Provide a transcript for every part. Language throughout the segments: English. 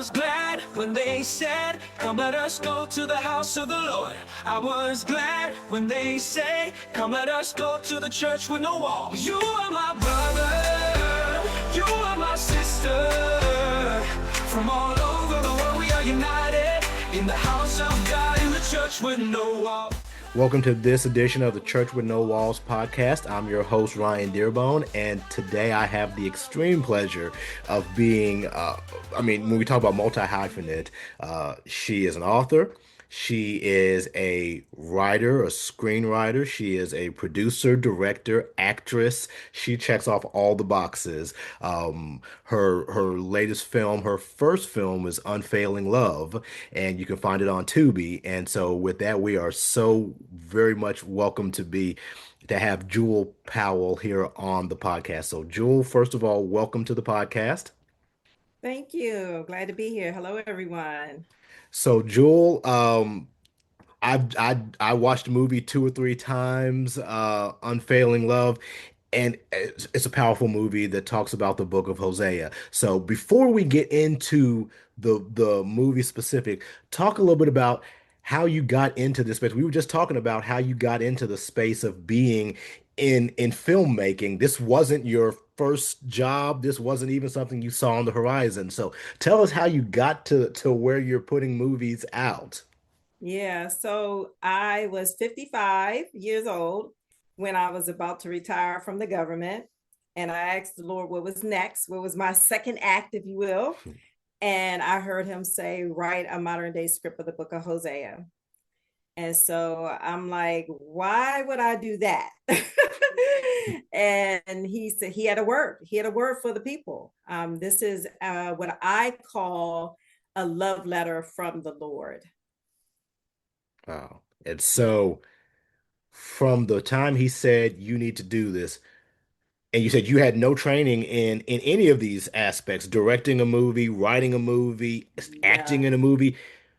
was glad when they said, come let us go to the house of the Lord. I was glad when they say, come let us go to the church with no walls. You are my brother, you are my sister. From all over the world we are united in the house of God, in the church with no walls. Welcome to this edition of the Church with No Walls podcast. I'm your host, Ryan Dearbone, and today I have the extreme pleasure of being, when we talk about multi-hyphenate, she is an author, she is a writer, a screenwriter, she is a producer, director, actress. She checks off all the boxes. Her latest film, her first film is Unfailing Love, and you can find it on Tubi. And so with that, we are so very much welcome to have Jewell Powell here on the podcast. So Jewell, first of all, welcome to the podcast. Thank you. Glad to be here. Hello, everyone. So Jewell, I watched the movie two or three times, Unfailing Love, and it's a powerful movie that talks about the book of Hosea. So before we get into the movie specific, talk a little bit about how you got into this space. We were just talking about how you got into the space of being in filmmaking. This wasn't your first job. This wasn't even something you saw on the horizon. So tell us how you got to where you're putting movies out. Yeah, so I was 55 years old when I was about to retire from the government. And I asked the Lord what was next, what was my second act, if you will. And I heard him say, write a modern day script of the book of Hosea. And so I'm like, why would I do that? And he said he had a word. He had a word for the people. This is what I call a love letter from the Lord. Wow. And so from the time he said you need to do this, and you said you had no training in any of these aspects, directing a movie, writing a movie, acting Yeah. in a movie.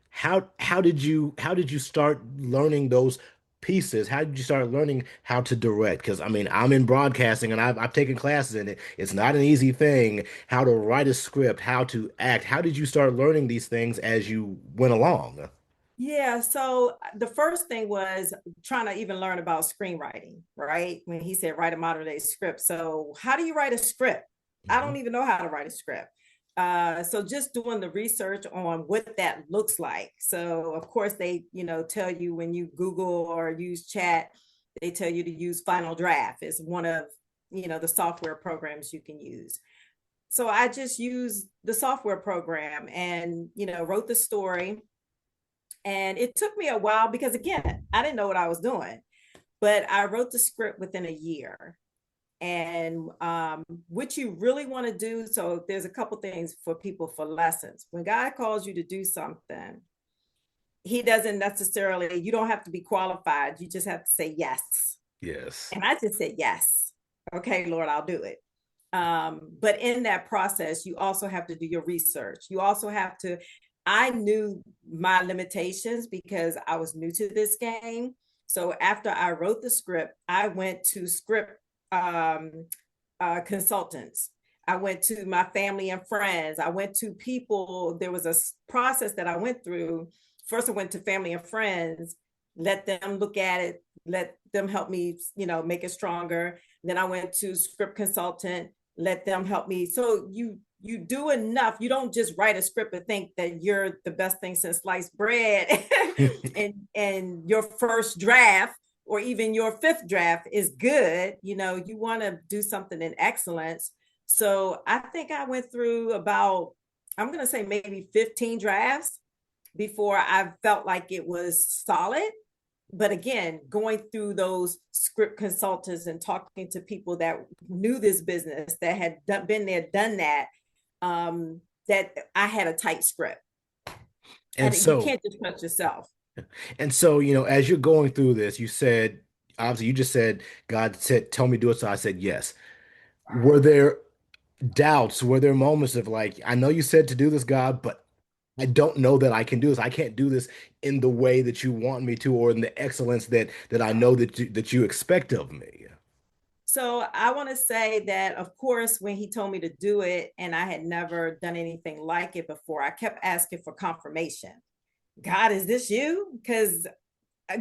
How did you start learning those pieces? How did you start learning how to direct? Because I mean, I'm in broadcasting and I've taken classes in it. It's not an easy thing. How to write a script, how to act. How did you start learning these things as you went along? Yeah, so the first thing was trying to even learn about screenwriting, right? When he said write a modern day script. So how do you write a script? I Mhm. don't even know how to write a script. So just doing the research on what that looks like. So of course they, tell you when you Google or use chat, they tell you to use Final Draft. It's one of, the software programs you can use. So I just used the software program and, wrote the story. And it took me a while because, again, I didn't know what I was doing, but I wrote the script within a year. And what you really want to do, so there's a couple things for people for lessons. When God calls you to do something, he doesn't necessarily, you don't have to be qualified. You just have to say yes. Yes. And I just said yes. Okay, Lord, I'll do it. But in that process, you also have to do your research. You also have to, I knew my limitations because I was new to this game. So after I wrote the script, I went to script consultants. I went to my family and friends. I went to people. There was a process that I went through. First, I went to family and friends, let them look at it, let them help me, make it stronger. Then I went to script consultant, let them help me. So you do enough. You don't just write a script and think that you're the best thing since sliced bread and your first draft or even your fifth draft is good. You want to do something in excellence. So I think I went through about, I'm going to say maybe 15 drafts before I felt like it was solid. But again, going through those script consultants and talking to people that knew this business, that had been there, done that, that I had a tight script. And And you so, can't just trust yourself. as you're going through this, you said, obviously, you just said, God said, tell me to do it. So I said, yes. Were there doubts? Were there moments of like, I know you said to do this, God, but I don't know that I can do this. I can't do this in the way that you want me to, or in the excellence that I know that you expect of me. So I want to say that, of course, when he told me to do it, and I had never done anything like it before, I kept asking for confirmation. God, is this you? Because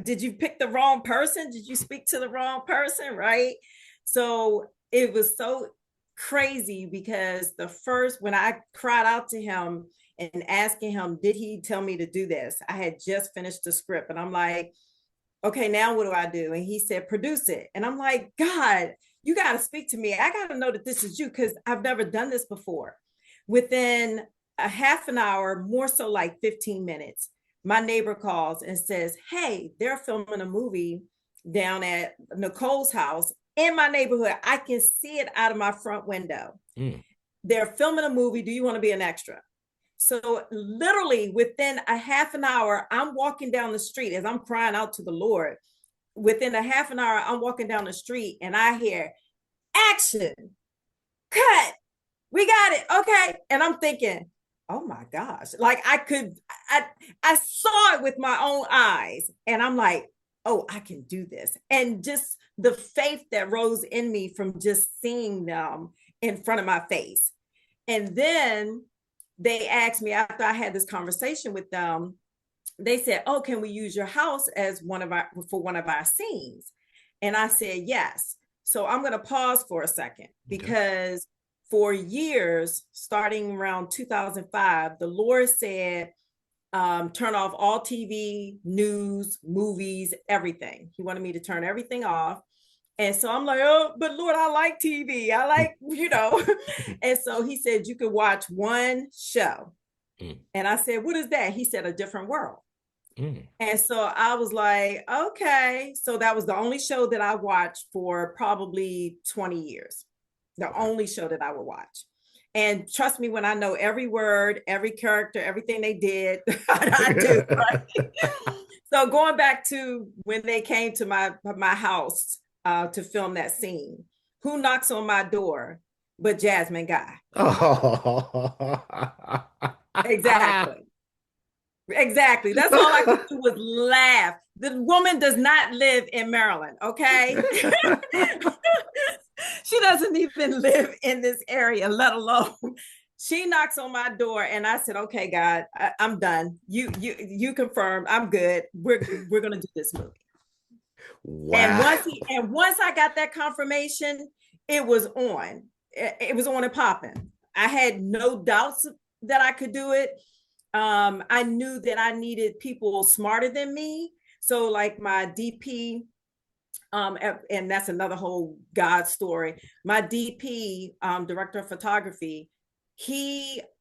did you pick the wrong person? Did you speak to the wrong person? Right. So it was so crazy because when I cried out to him and asking him, did he tell me to do this? I had just finished the script and I'm like, okay, now what do I do? And he said, produce it. And I'm like, God, you got to speak to me. I got to know that this is you because I've never done this before. Within a half an hour, more so like 15 minutes, my neighbor calls and says, hey, they're filming a movie down at Nicole's house in my neighborhood. I can see it out of my front window. They're filming a movie. Do you want to be an extra? So literally within a half an hour, I'm walking down the street as I'm crying out to the Lord. Within a half an hour, I'm walking down the street and I hear action, cut, we got it. Okay. And I'm thinking, oh my gosh, like I saw it with my own eyes and I'm like, oh, I can do this. And just the faith that rose in me from just seeing them in front of my face. And then they asked me after I had this conversation with them, they said, oh, can we use your house as one of our scenes? And I said, yes. So I'm going to pause for a second because for years, starting around 2005, the Lord said, turn off all TV, news, movies, everything. He wanted me to turn everything off. And so I'm like, oh, but Lord, I like TV. I like, And so he said, you could watch one show. And I said, what is that? He said, A Different World. And so I was like, okay. So that was the only show that I watched for probably 20 years. The only show that I would watch. And trust me, when I know every word, every character, everything they did, I do. Right? So going back to when they came to my house to film that scene, who knocks on my door but Jasmine Guy? Exactly. Exactly. That's all I could do was laugh. The woman does not live in Maryland, okay? She doesn't even live in this area, let alone. She knocks on my door and I said, okay, God, I'm done. You confirmed I'm good. We're gonna do this movie. Wow. And once I got that confirmation, it was on. It was on and popping. I had no doubts that I could do it. I knew that I needed people smarter than me. So like my DP, and that's another whole God story. My DP, director of photography,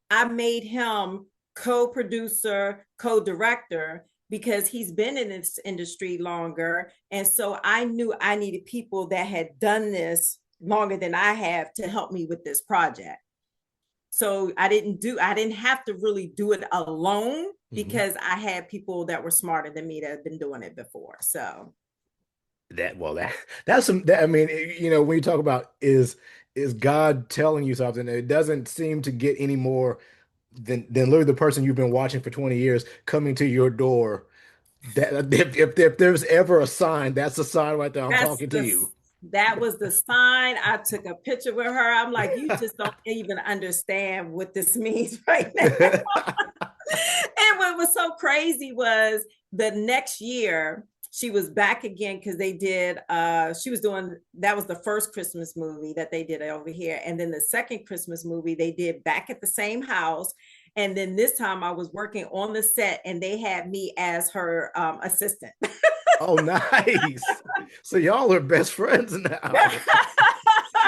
I made him co-producer, co-director because he's been in this industry longer. And so I knew I needed people that had done this longer than I have to help me with this project. So I didn't have to really do it alone because I had people that were smarter than me that had been doing it before. So that's some I mean, when you talk about is God telling you something, it doesn't seem to get any more than literally the person you've been watching for 20 years coming to your door. That if there's ever a sign, that's a sign right there. I'm talking to you. That was the sign. I took a picture with her. I'm like, you just don't even understand what this means right now. And what was so crazy was the next year she was back again because they did that was the first Christmas movie that they did over here. And then the second Christmas movie they did back at the same house. And then this time I was working on the set and they had me as her assistant. Oh, nice. So y'all are best friends now.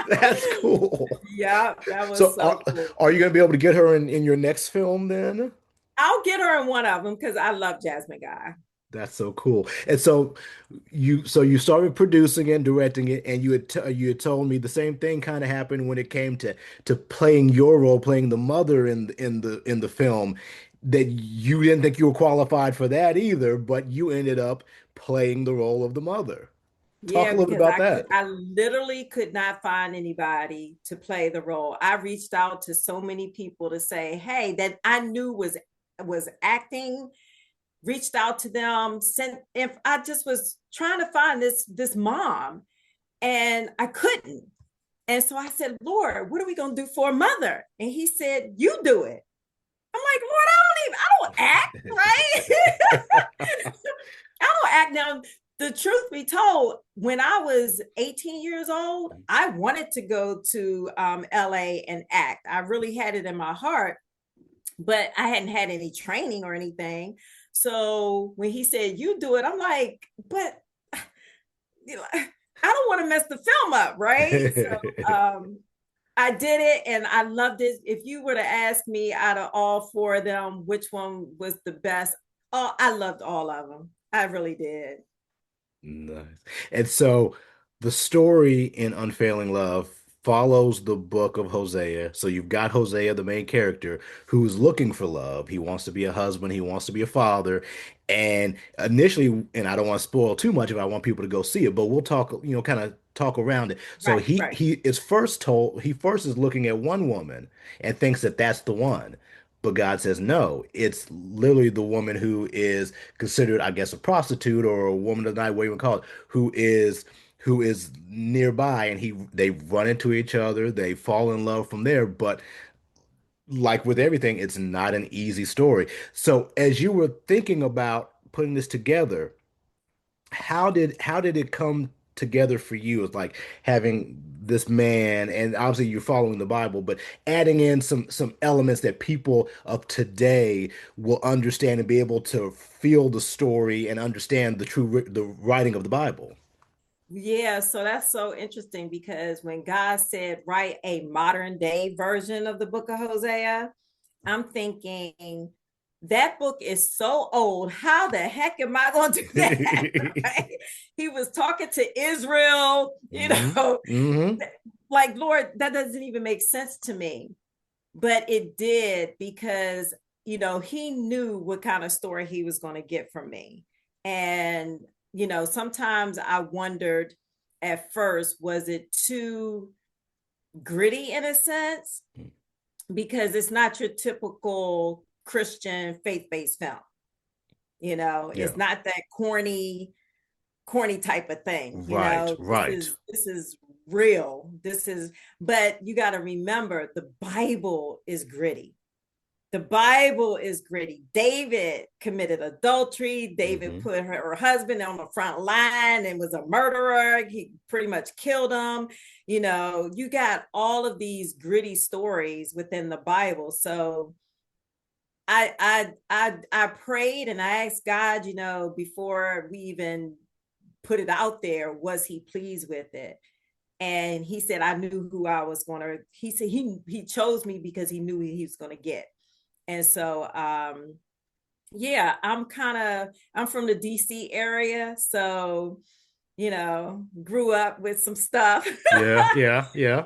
That's cool. Yeah, that was so cool. Are you going to be able to get her in your next film then? I'll get her in one of them because I love Jasmine Guy. That's so cool. And so you started producing it and directing it, and you had told me the same thing kind of happened when it came to playing your role, playing the mother in the film, that you didn't think you were qualified for that either, but you ended up playing the role of the mother. Talk a little bit about that. I literally could not find anybody to play the role. I reached out to so many people to say, hey, that I knew was acting, reached out to them, if I just was trying to find this mom. And I couldn't. And so I said, Lord, what are we going to do for a mother? And he said, you do it. I'm like, Lord, I don't act, right? I don't act. Now, the truth be told, when I was 18 years old, I wanted to go to LA and act. I really had it in my heart, but I hadn't had any training or anything. So when he said, you do it, I'm like, but you know, I don't want to mess the film up, right? So I did it and I loved it. If you were to ask me out of all four of them, which one was the best? Oh, I loved all of them. I really did. Nice. And so the story in Unfailing Love follows the book of Hosea. So you've got Hosea, the main character, who's looking for love. He wants to be a husband, he wants to be a father. And initially, and I don't want to spoil too much if I want people to go see it, but we'll talk, kind of talk around it. So Right, he right, he is first told, he first is looking at one woman and thinks that that's the one. But God says, no, it's literally the woman who is considered, I guess, a prostitute or a woman of the night, what you would call it, who is nearby, and they run into each other, they fall in love from there. But like with everything, it's not an easy story. So as you were thinking about putting this together, how did it come together for you? It's like having this man, and obviously you're following the Bible, but adding in some elements that people of today will understand and be able to feel the story and understand the writing of the Bible. yeah. So that's so interesting because when God said, write a modern day version of the book of Hosea, I'm thinking that book is so old. How the heck am I going to do that? Right? He was talking to Israel, Hmm. Hmm. like, Lord, that doesn't even make sense to me. But it did because, he knew what kind of story he was going to get from me. And, sometimes I wondered at first, was it too gritty in a sense? Because it's not your typical Christian faith-based film. Yeah. It's not that corny type of thing. Right, This right. is real. But you got to remember the Bible is gritty. The Bible is gritty. David committed adultery. David Hmm. put her husband on the front line and was a murderer. He pretty much killed him. You got all of these gritty stories within the Bible. So I prayed and I asked God, before we even put it out there, was he pleased with it? And he said, I knew who I was going to, he said, he chose me because he knew who he was going to get. And so, yeah, I'm from the DC area. So, grew up with some stuff, Yeah, yeah, yeah.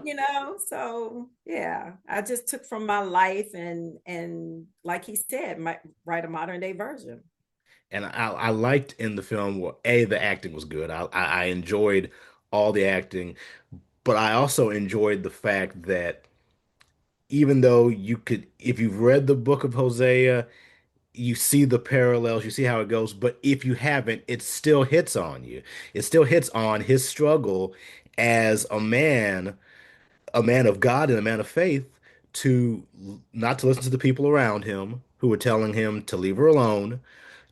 so yeah, I just took from my life and like he said, might write a modern day version. And I liked in the film, well, A, the acting was good. I enjoyed all the acting, but I also enjoyed the fact that even though you could, if you've read the book of Hosea, you see the parallels, you see how it goes, but if you haven't, it still hits on you. It still hits on his struggle as a man of God and a man of faith, to not to listen to the people around him who were telling him to leave her alone,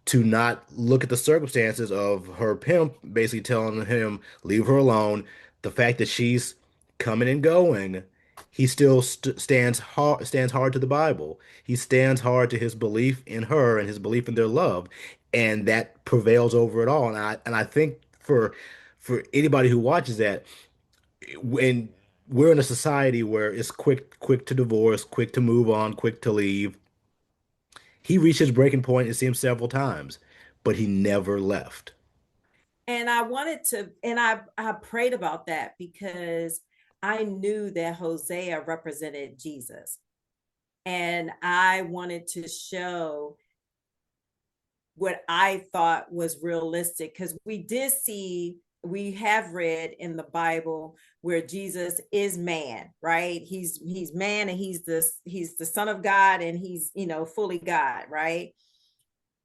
to not look at the circumstances of her pimp basically telling him leave her alone, the fact that she's coming and going. He still stands hard to the Bible. He stands hard to his belief in her and his belief in their love, and that prevails over it all. And I think for anybody who watches that, when we're in a society where it's quick to divorce, quick to move on, quick to leave, he reached his breaking point, it seems, several times, but he never left. And I wanted to, and I prayed about that because I knew that Hosea represented Jesus. And I wanted to show what I thought was realistic because we have read in the Bible where Jesus is man, right? He's man and he's the son of God and he's, fully God, right?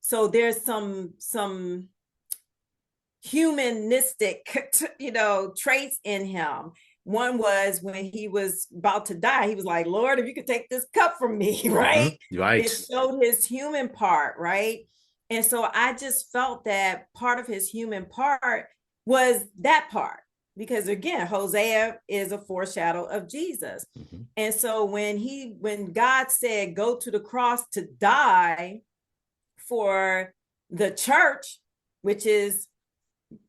So there's some humanistic, traits in him. One was when he was about to die, he was like, Lord, if you could take this cup from me, right? It Right. showed his human part, right? And so I just felt that part of his human part was that part. Because again, Hosea is a foreshadow of Jesus. Mm-hmm. And so when God said, go to the cross to die for the church, which is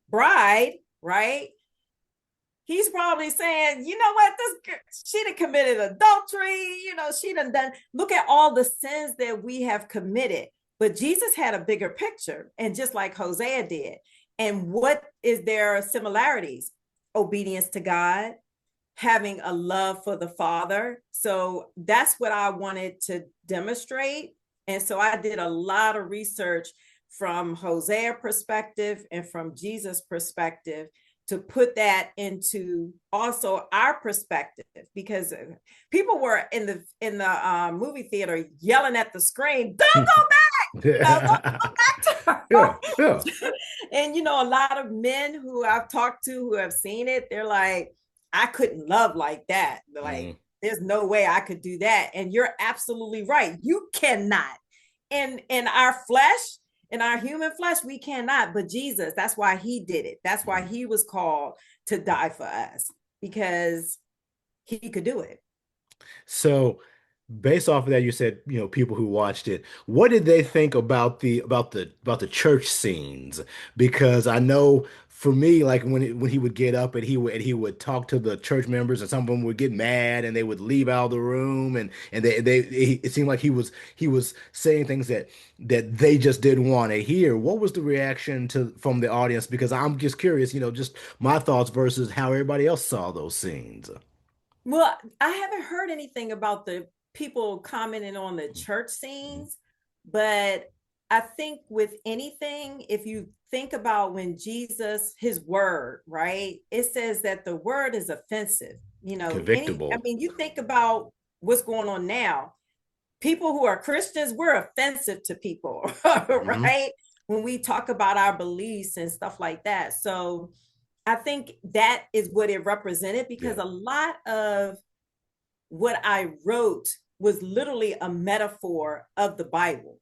bride, right? He's probably saying, you know what, she done committed adultery, she done, look at all the sins that we have committed. But Jesus had a bigger picture, and just like Hosea did. And what is their similarities? Obedience to God, having a love for the Father. So that's what I wanted to demonstrate. And so I did a lot of research from Hosea perspective and from Jesus perspective to put that into also our perspective, because people were in the movie theater yelling at the screen, don't go back, don't go back to her. Yeah, yeah. And a lot of men who I've talked to who have seen it, they're like, I couldn't love like that. Like, there's no way I could do that. And you're absolutely right. You cannot. In our flesh, in our human flesh, we cannot. But Jesus, that's why he did it. That's why he was called to die for us, because he could do it. So based off of that, you said, people who watched it, what did they think about the church scenes? Because I know for me, like when he would get up and he would talk to the church members, and some of them would get mad and they would leave out of the room, and it seemed like he was saying things that they just didn't want to hear. What was the reaction from the audience? Because I'm just curious, just my thoughts versus how everybody else saw those scenes. Well, I haven't heard anything about the people commenting on the church Mhm. scenes, but I think with anything, if you think about when Jesus, his word, right? It says that the word is offensive. I Convictable. mean, you think about what's going on now. People who are Christians, we're offensive to people, Hmm. right? When we talk about our beliefs and stuff like that. So I think that is what it represented, because Yeah. a lot of what I wrote was literally a metaphor of the Bible.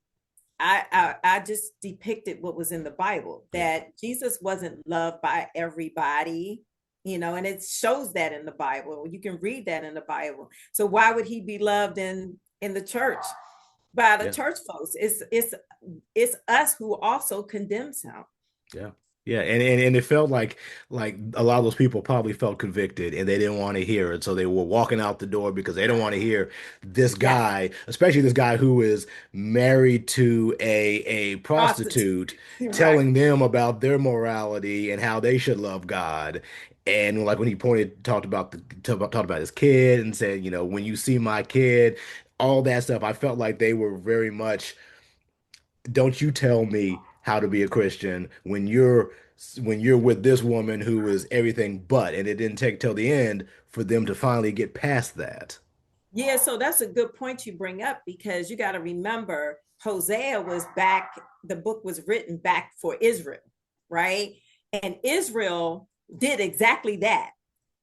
I just depicted what was in the Bible, Yeah. that Jesus wasn't loved by everybody, and it shows that in the Bible. You can read that in the Bible. So why would he be loved in the church by the Yeah. church folks? It's us who also condemns him. Yeah. Yeah. And it felt like a lot of those people probably felt convicted and they didn't want to hear it. So they were walking out the door because they don't want to hear this Yes, guy, especially this guy who is married to a prostitute, prostitute, right? telling them about their morality and how they should love God. And like when he talked about talked about his kid and said, when you see my kid, all that stuff, I felt like they were very much, don't you tell me how to be a Christian when you're with this woman who is everything but, and it didn't take till the end for them to finally get past that. Yeah, so that's a good point you bring up, because you got to remember Hosea was back, the book was written back for Israel, right? And Israel did exactly that.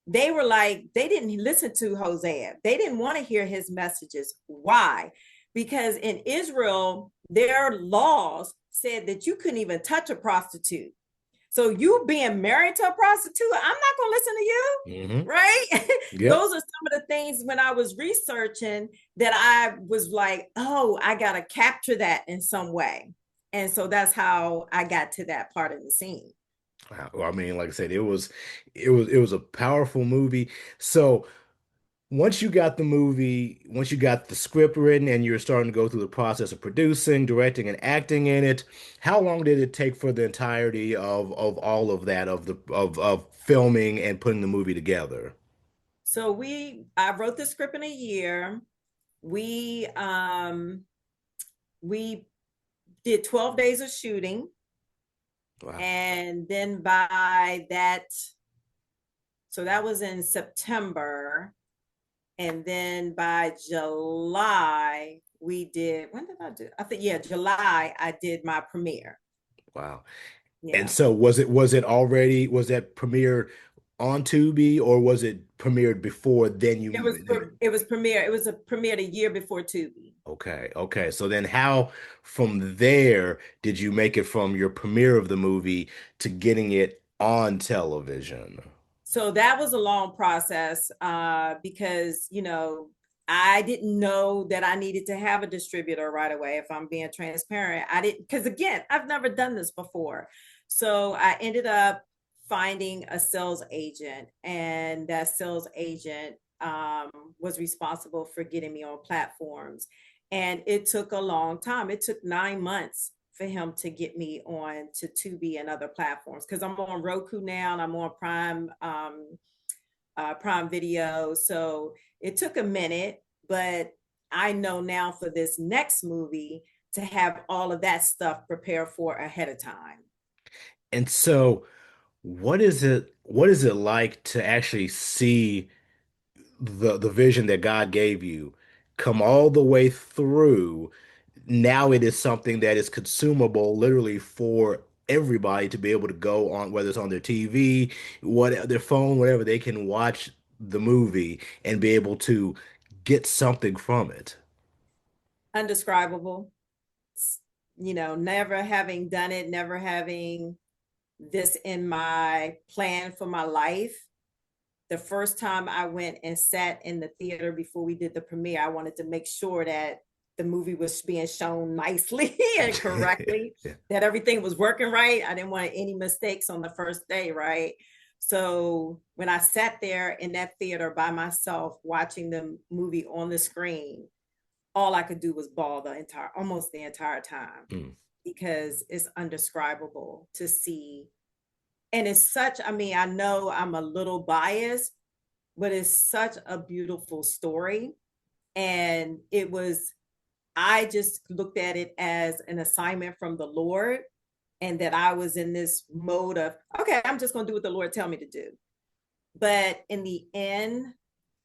They were like, they didn't listen to Hosea. They didn't want to hear his messages. Why? Because in Israel, their laws said that you couldn't even touch a prostitute. So you being married to a prostitute, I'm not going to listen to you, Hmm. right? Yep. Those are some of the things when I was researching that I was like, oh, I got to capture that in some way. And so that's how I got to that part of the scene. Well, I mean, like I said, it was a powerful movie. So once you got the script written and you're starting to go through the process of producing, directing, and acting in it, how long did it take for the entirety of all of that of filming and putting the movie together? So I wrote the script in a year. We did 12 days of shooting, Wow. and then by that, so that was in September, and then by July when did I do? I think, yeah, July I did my premiere. Wow. And Yeah. so was that premiered on Tubi, or was it premiered before then It was premiere. It was a premiered a year before Tubi. okay, okay. So then how from there did you make it from your premiere of the movie to getting it on television? So that was a long process because, I didn't know that I needed to have a distributor right away. If I'm being transparent, I didn't, because again, I've never done this before. So I ended up finding a sales agent, and that sales agent was responsible for getting me on platforms. And it took a long time. It took 9 months for him to get me on to Tubi and other platforms, because I'm on Roku now and I'm on Prime Video. So it took a minute, but I know now for this next movie to have all of that stuff prepared for ahead of time. And so what is it like to actually see the vision that God gave you come all the way through? Now it is something that is consumable literally for everybody to be able to go on, whether it's on their TV, what their phone, whatever, they can watch the movie and be able to get something from it. Undescribable. Never having done it, never having this in my plan for my life. The first time I went and sat in the theater before we did the premiere, I wanted to make sure that the movie was being shown nicely and correctly, Yeah. that everything was working right. I didn't want any mistakes on the first day, right? So when I sat there in that theater by myself watching the movie on the screen, all I could do was bawl almost the entire time, Mm. because it's undescribable to see. And it's such, I mean, I know I'm a little biased, but it's such a beautiful story. And I just looked at it as an assignment from the Lord, and that I was in this mode of, okay, I'm just going to do what the Lord tell me to do. But in the end,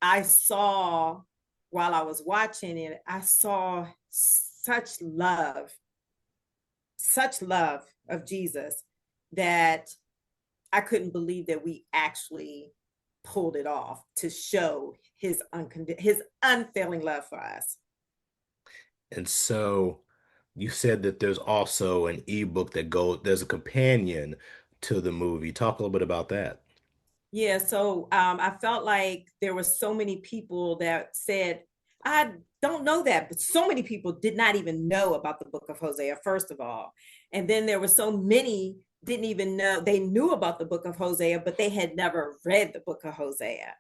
I saw, while I was watching it, I saw such love of Jesus, that I couldn't believe that we actually pulled it off to show his unfailing love for us. And so you said that there's also an ebook there's a companion to the movie. Talk a little bit about that. Yeah, so I felt like there were so many people that said, I don't know that, but so many people did not even know about the book of Hosea, first of all. And then there were so many didn't even know, they knew about the book of Hosea, but they had never read the book of Hosea.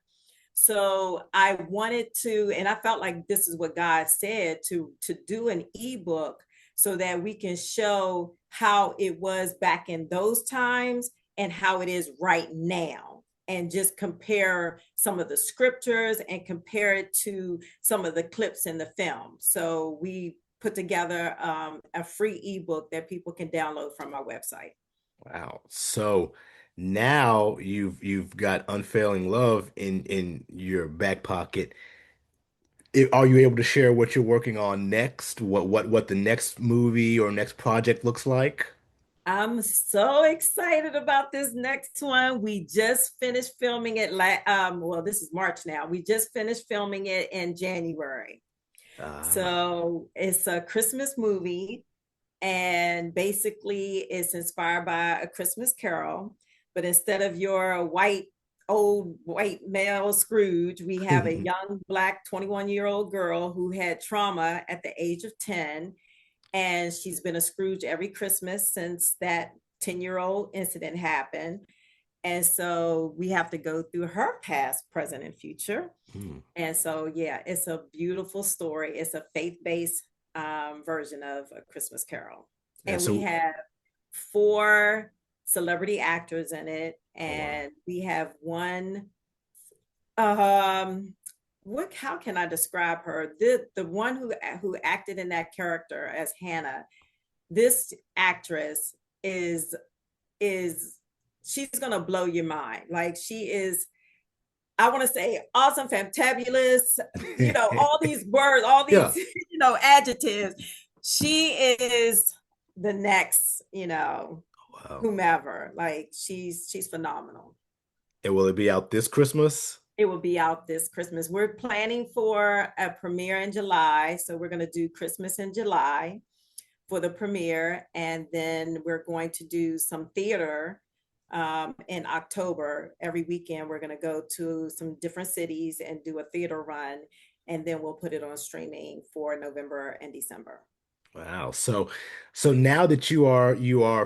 So I wanted to, and I felt like this is what God said, to do an ebook so that we can show how it was back in those times and how it is right now, and just compare some of the scriptures and compare it to some of the clips in the film. So we put together a free ebook that people can download from our website. Wow. So now you've got Unfailing Love in your back pocket. Are you able to share what you're working on next? What the next movie or next project looks like? I'm so excited about this next one. We just finished filming it. Well, this is March now. We just finished filming it in January. Ah. So it's a Christmas movie, and basically it's inspired by A Christmas Carol. But instead of your old white male Scrooge, we have a young Black 21-year-old girl who had trauma at the age of 10, and she's been a Scrooge every Christmas since that 10-year-old incident happened. And so we have to go through her past, present, and future. Hmm. And so, yeah, it's a beautiful story. It's a faith-based version of A Christmas Carol. And And we so, have 4 celebrity actors in it. oh wow. And we have one, um, how can I describe her? The one who acted in that character as Hannah, this actress is she's gonna blow your mind. Like, she is, I want to say, awesome, fantabulous, all these words, all Yeah. these, adjectives. She is the next, Wow. whomever. Like she's phenomenal. And will it be out this Christmas? It will be out this Christmas. We're planning for a premiere in July. So we're going to do Christmas in July for the premiere. And then we're going to do some theater in October. Every weekend, we're going to go to some different cities and do a theater run. And then we'll put it on streaming for November and December. Wow. So now that you are a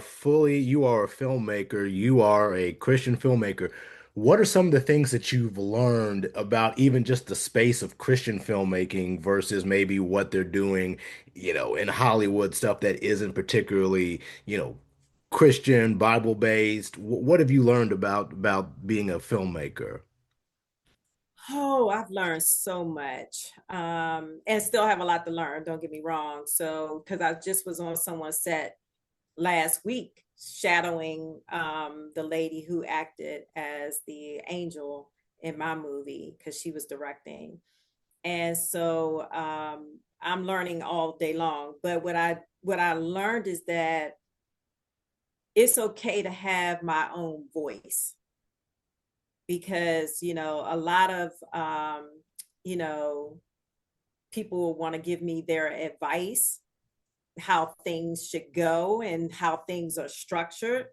filmmaker, you are a Christian filmmaker. What are some of the things that you've learned about even just the space of Christian filmmaking versus maybe what they're doing, in Hollywood, stuff that isn't particularly, Christian, Bible based? What have you learned about being a filmmaker? Oh, I've learned so much, and still have a lot to learn. Don't get me wrong. So, because I just was on someone's set last week, shadowing the lady who acted as the angel in my movie because she was directing, and so I'm learning all day long. But what I learned is that it's okay to have my own voice because a lot of you know people want to give me their advice how things should go and how things are structured,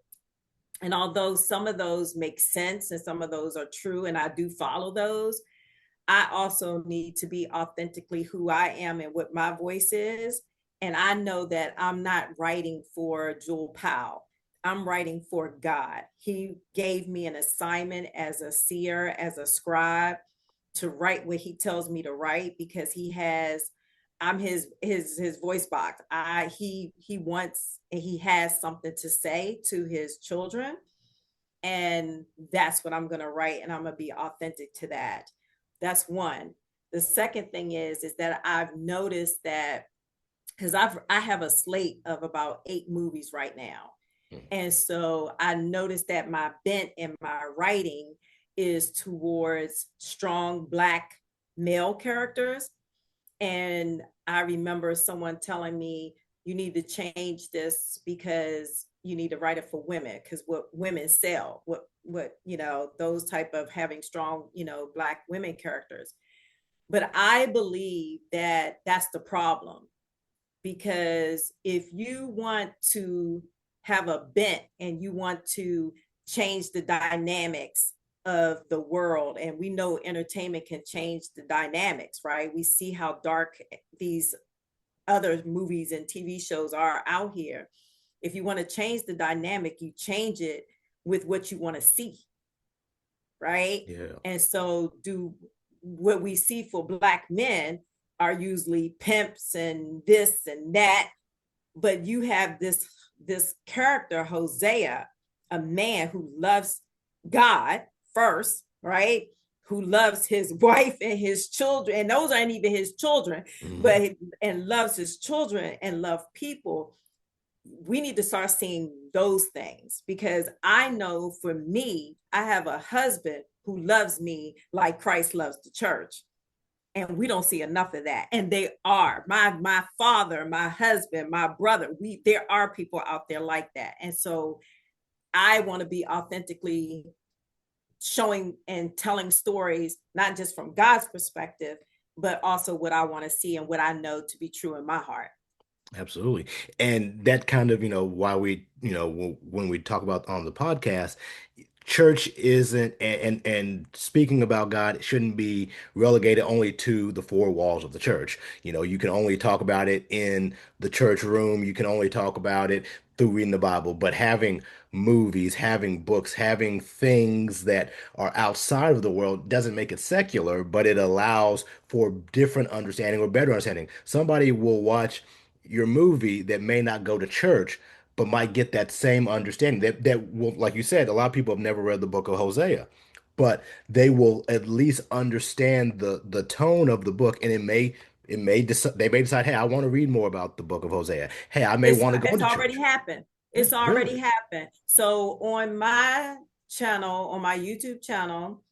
and although some of those make sense and some of those are true and I do follow those, I also need to be authentically who I am and what my voice is. And I know that I'm not writing for Jewell Powell. I'm writing for God. He gave me an assignment as a seer, as a scribe, to write what he tells me to write because I'm his voice box. He wants and he has something to say to his children, and that's what I'm going to write, and I'm going to be authentic to that. That's one. The second thing is that I've noticed that because I have a slate of about 8 movies right now. And so I noticed that my bent in my writing is towards strong Black male characters. And I remember someone telling me, you need to change this because you need to write it for women because what women sell, those type of having strong, Black women characters. But I believe that that's the problem because if you want to have a bent and you want to change the dynamics of the world, and we know entertainment can change the dynamics, right? We see how dark these other movies and TV shows are out here. If you want to change the dynamic, you change it with what you want to see, right? Yeah. And so do what we see for Black men are usually pimps and this and that, but you have this character Hosea, a man who loves God first, right? Who loves his wife and his children, and those aren't even his children, but and loves his children and love people. We need to start seeing those things because I know for me, I have a husband who loves me like Christ loves the church. And we don't see enough of that. And they are my father, my husband, my brother. There are people out there like that. And so I want to be authentically showing and telling stories, not just from God's perspective, but also what I want to see and what I know to be true in my heart. Absolutely. And that kind of, why we, when we talk about on the podcast, church isn't, and speaking about God it shouldn't be relegated only to the four walls of the church. You can only talk about it in the church room. You can only talk about it through reading the Bible, but having movies, having books, having things that are outside of the world doesn't make it secular, but it allows for different understanding or better understanding. Somebody will watch your movie that may not go to church, but might get that same understanding that will, like you said, a lot of people have never read the book of Hosea, but they will at least understand the tone of the book, and they may decide, hey, I want to read more about the book of Hosea. Hey, I may want to go It's to already church. happened. Yeah, It's already good. happened. So on my channel, on my YouTube channel,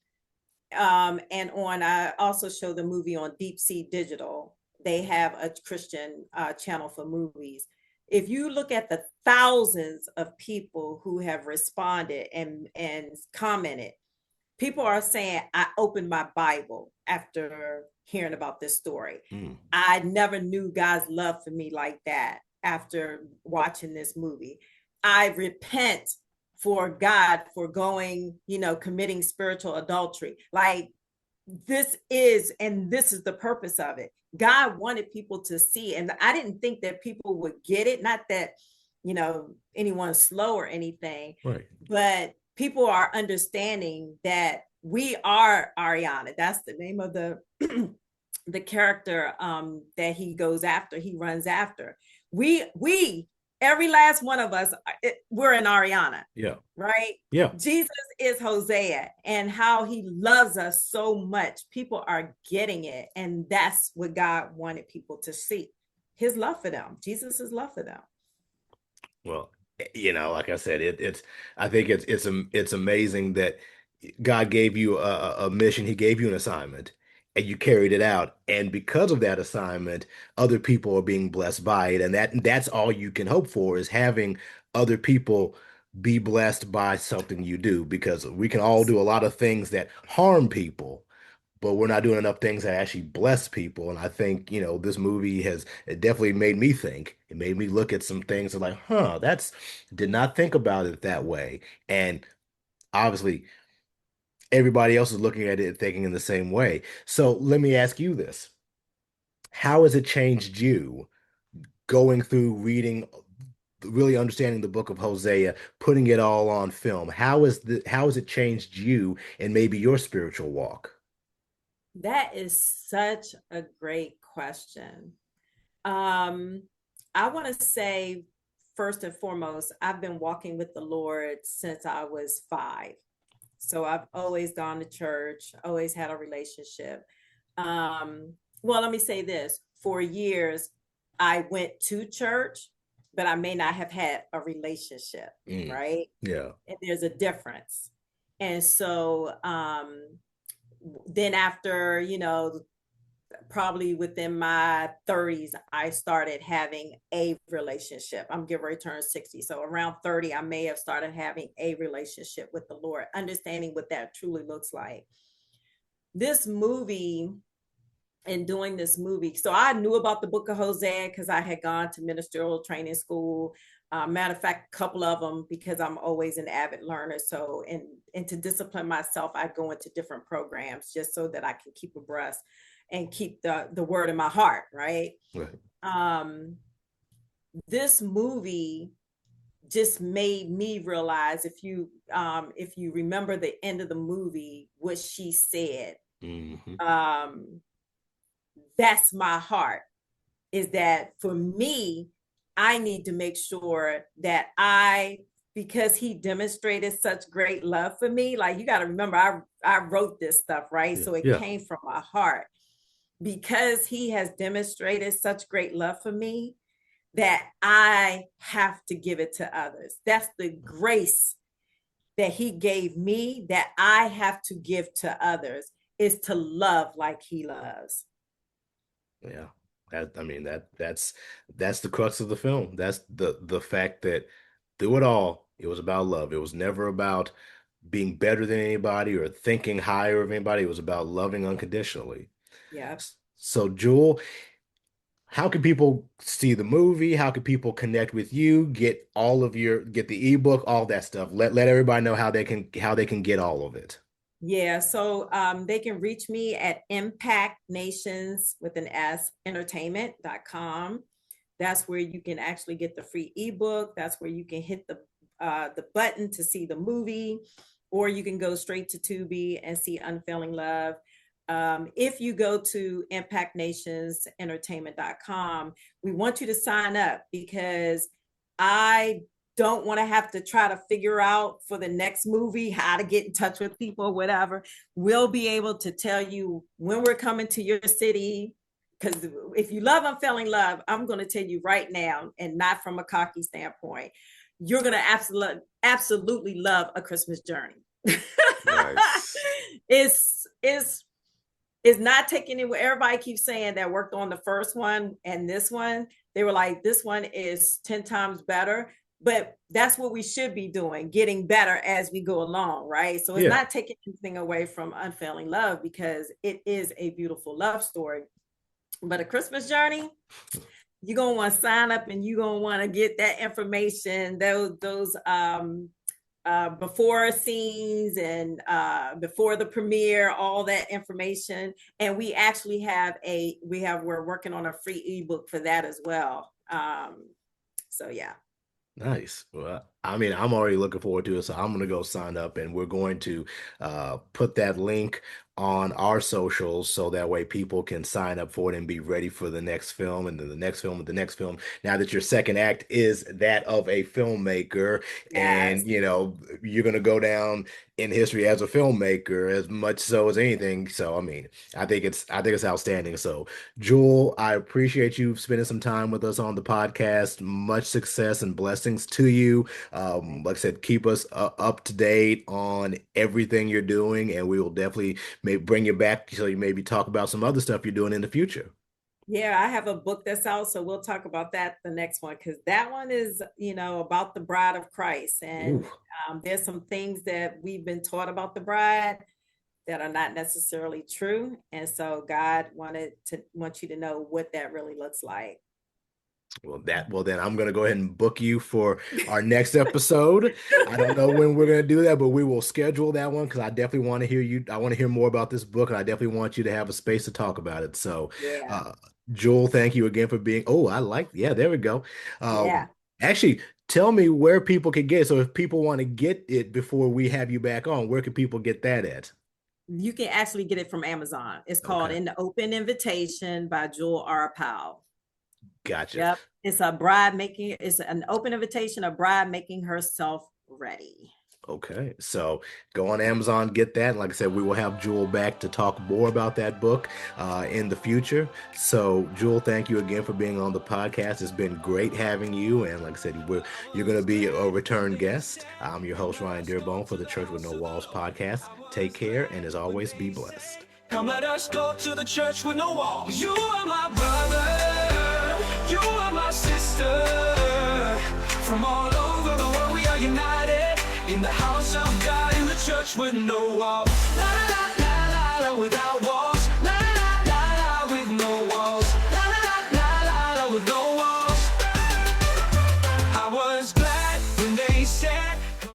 and I also show the movie on Deep Sea Digital. They have a Christian channel for movies. if you look at the thousands of people who have responded and commented, people are saying, I opened my Bible after hearing about this story. I never knew God's love for me like that after watching this movie. I repent for God for going, committing spiritual adultery. Like, this is the purpose of it. God wanted people to see, and I didn't think that people would get it. Not that, anyone's slow or anything, right, but people are understanding that we are Ariana. That's the name of the the character that he runs after. We every last one of us, we're an Ariana. yeah, Right? yeah. Jesus is Hosea, and how he loves us so much. People are getting it. And that's what God wanted people to see. His love for them. Jesus' love for them. Well, like I said, I think it's amazing that God gave you a mission. He gave you an assignment, and you carried it out. And because of that assignment, other people are being blessed by it. And that's all you can hope for, is having other people be blessed by something you do, because we can all do a lot of things that harm people, but we're not doing enough things that actually bless people. And I think, this movie it definitely made me think. It made me look at some things and like, did not think about it that way. And obviously, everybody else is looking at it thinking in the same way. So let me ask you this. How has it changed you going through reading, really understanding the book of Hosea, putting it all on film? How has it changed you and maybe your spiritual walk? That is such a great question. I want to say, first and foremost, I've been walking with the Lord since I was 5. So I've always gone to church, always had a relationship. Well, let me say this. For years, I went to church, but I may not have had a relationship, right? Yeah. And there's a difference. And so then after, probably within my 30s, I started having a relationship. I'm getting ready to turn 60. So around 30, I may have started having a relationship with the Lord, understanding what that truly looks like. This movie and doing this movie. So I knew about the book of Hosea because I had gone to ministerial training school. Matter of fact, a couple of them, because I'm always an avid learner. So, and to discipline myself, I go into different programs just so that I can keep abreast and keep the word in my heart, right? Right. This movie just made me realize, if you remember the end of the movie, what she said, that's my heart, is that for me, I need to make sure that because he demonstrated such great love for me. Like, you got to remember, I wrote this stuff, right? Yeah. So it came from my heart. Because he has demonstrated such great love for me, that I have to give it to others. That's the grace that he gave me, that I have to give to others, is to love like he loves. Yeah. That's the crux of the film. That's the fact that through it all, it was about love. It was never about being better than anybody or thinking higher of anybody. It was about loving unconditionally. Yeah. So, Jewell, how can people see the movie? How can people connect with you? Get the ebook, all that stuff. Let everybody know how they can get all of it. Yeah, so they can reach me at Impact Nations with an S entertainment.com. That's where you can actually get the free ebook. That's where you can hit the button to see the movie, or you can go straight to Tubi and see Unfailing Love. If you go to impactnationsentertainment.com, we want you to sign up, because I don't want to have to try to figure out for the next movie how to get in touch with people or whatever. We'll be able to tell you when we're coming to your city. Because if you love Unfailing Love, I'm going to tell you right now, and not from a cocky standpoint, you're going to absolutely love A Christmas Journey. Nice. It's not taking it. Everybody keeps saying that worked on the first one and this one. they were like, this one is 10 times better. But that's what we should be doing, getting better as we go along, right? So it's Yeah. not taking anything away from Unfailing Love, because it is a beautiful love story. But A Christmas Journey, you're gonna want to sign up, and you're gonna want to get that information, those before scenes, and before the premiere, all that information. And we actually we're working on a free ebook for that as well. So yeah. Nice. Well, I mean, I'm already looking forward to it, so I'm going to go sign up, and we're going to put that link on our socials so that way people can sign up for it and be ready for the next film, and then the next film, and the next film. Now that your second act is that of a filmmaker, Yes. and you're going to go down in history as a filmmaker as much so as anything. So, I mean, I think it's outstanding. So, Jewell, I appreciate you spending some time with us on the podcast. Much success and blessings to you. Like I said, keep us up to date on everything you're doing, and we will definitely maybe bring you back so you maybe talk about some other stuff you're doing in the future. Yeah, I have a book that's out, so we'll talk about that the next one, because that one is, about the bride of Christ. Ooh, And there's some things that we've been taught about the bride that are not necessarily true. And so God wants you to know what that really looks like. well then I'm gonna go ahead and book you for our next episode. I don't know when we're gonna do that, but we will schedule that one because I definitely want to hear you. I want to hear more about this book, and I definitely want you to have a space to talk about it. So, Yeah. uh, Jewell, thank you again for being. Oh, yeah, there we go. Yeah. Actually, tell me where people can get it. So if people want to get it before we have you back on, where can people get that at? You can actually get it from Amazon. It's called Okay, In the Open Invitation by Jewell R. Powell. gotcha. Yep. It's an open invitation, a bride making herself ready. Okay, so go on Amazon, get that. Like I said, we will have Jewell back to talk more about that book in the future. So, Jewell, thank you again for being on the podcast. It's been great having you. And like I said, you're going to be a return guest. I'm your host, Ryan Dearbone, for the Church with No Walls podcast. Take care, and as always, be blessed. Come let us go to the church with no walls. You are my brother, you are my sister. From all over the world we are united in the house of God, in the church with no walls. La, la, la, la.